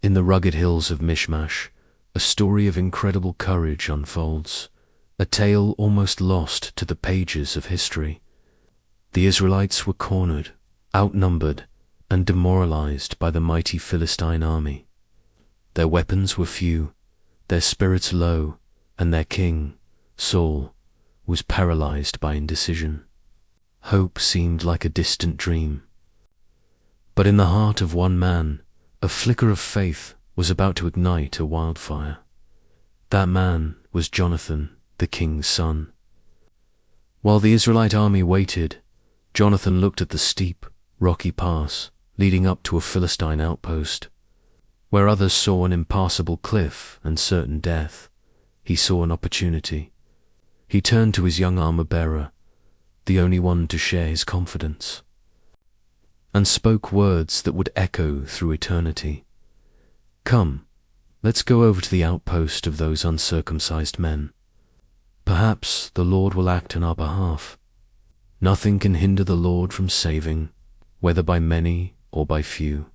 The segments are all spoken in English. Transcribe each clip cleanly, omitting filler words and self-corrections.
In the rugged hills of Mishmash, a story of incredible courage unfolds, a tale almost lost to the pages of history. The Israelites were cornered, outnumbered, and demoralized by the mighty Philistine army. Their weapons were few, their spirits low, and their king, Saul, was paralyzed by indecision. Hope seemed like a distant dream. But in the heart of one man, a flicker of faith was about to ignite a wildfire. That man was Jonathan, the king's son. While the Israelite army waited, Jonathan looked at the steep, rocky pass leading up to a Philistine outpost. Where others saw an impassable cliff and certain death, he saw an opportunity. He turned to his young armor-bearer, the only one to share his confidence, and spoke words that would echo through eternity. "Come, let's go over to the outpost of those uncircumcised men. Perhaps the Lord will act on our behalf. Nothing can hinder the Lord from saving, whether by many or by few."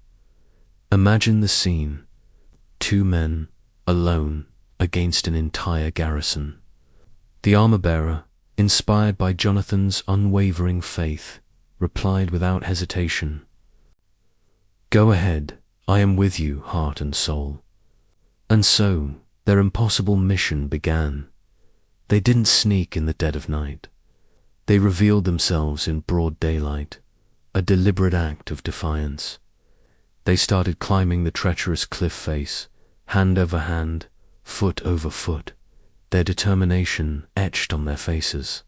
Imagine the scene: 2 men, alone, against an entire garrison. The armor-bearer, inspired by Jonathan's unwavering faith, replied without hesitation, "Go ahead, I am with you, heart and soul." And so, their impossible mission began. They didn't sneak in the dead of night. They revealed themselves in broad daylight, a deliberate act of defiance. They started climbing the treacherous cliff face, hand over hand, foot over foot, their determination etched on their faces.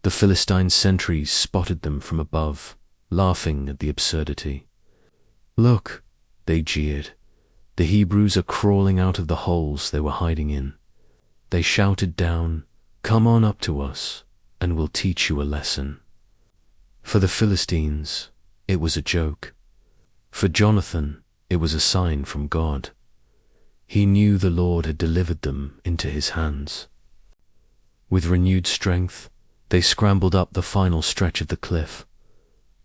The Philistine sentries spotted them from above, laughing at the absurdity. "Look," they jeered, "the Hebrews are crawling out of the holes they were hiding in." They shouted down, "Come on up to us, and we'll teach you a lesson." For the Philistines, it was a joke. For Jonathan, it was a sign from God. He knew the Lord had delivered them into his hands. With renewed strength, they scrambled up the final stretch of the cliff.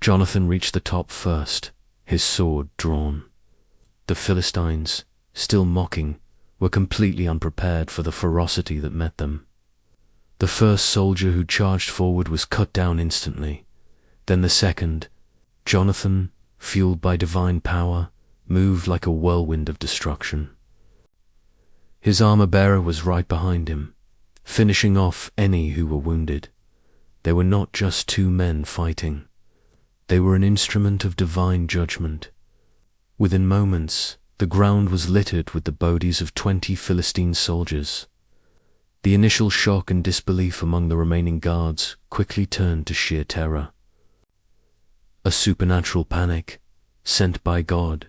Jonathan reached the top first, his sword drawn. The Philistines, still mocking, were completely unprepared for the ferocity that met them. The first soldier who charged forward was cut down instantly. Then the second, Jonathan, fueled by divine power, moved like a whirlwind of destruction. His armor-bearer was right behind him, finishing off any who were wounded. They were not just 2 men fighting. They were an instrument of divine judgment. Within moments, the ground was littered with the bodies of 20 Philistine soldiers. The initial shock and disbelief among the remaining guards quickly turned to sheer terror. A supernatural panic, sent by God,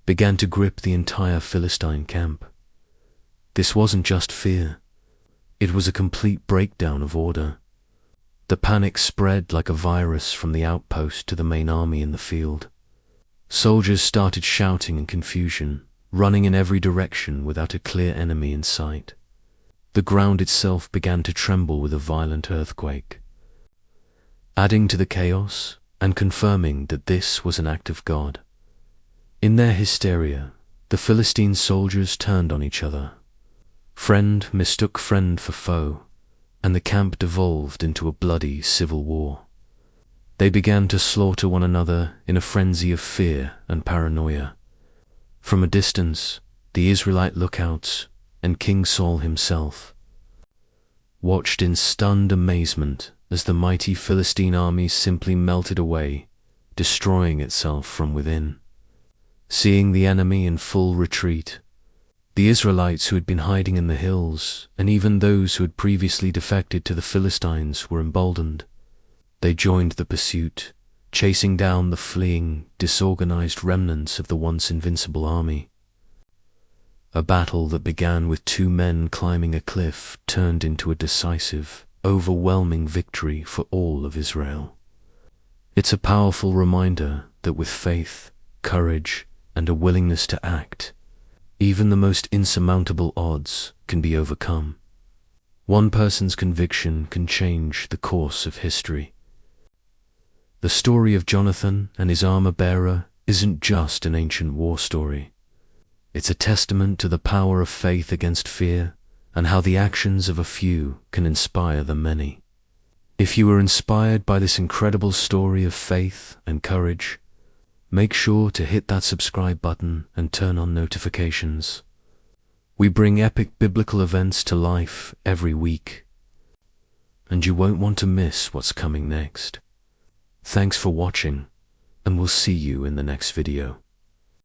began to grip the entire Philistine camp. This wasn't just fear. It was a complete breakdown of order. The panic spread like a virus from the outpost to the main army in the field. Soldiers started shouting in confusion, running in every direction without a clear enemy in sight. The ground itself began to tremble with a violent earthquake. Adding to the chaos, and confirming that this was an act of God. In their hysteria, the Philistine soldiers turned on each other. Friend mistook friend for foe, and the camp devolved into a bloody civil war. They began to slaughter one another in a frenzy of fear and paranoia. From a distance, the Israelite lookouts and King Saul himself watched in stunned amazement as the mighty Philistine army simply melted away, destroying itself from within. Seeing the enemy in full retreat, the Israelites who had been hiding in the hills, and even those who had previously defected to the Philistines, were emboldened. They joined the pursuit, chasing down the fleeing, disorganized remnants of the once invincible army. A battle that began with 2 men climbing a cliff turned into a decisive, overwhelming victory for all of Israel. It's a powerful reminder that with faith, courage, and a willingness to act, even the most insurmountable odds can be overcome. One person's conviction can change the course of history. The story of Jonathan and his armor-bearer isn't just an ancient war story. It's a testament to the power of faith against fear and how the actions of a few can inspire the many. If you were inspired by this incredible story of faith and courage, make sure to hit that subscribe button and turn on notifications. We bring epic biblical events to life every week, and you won't want to miss what's coming next. Thanks for watching, and we'll see you in the next video.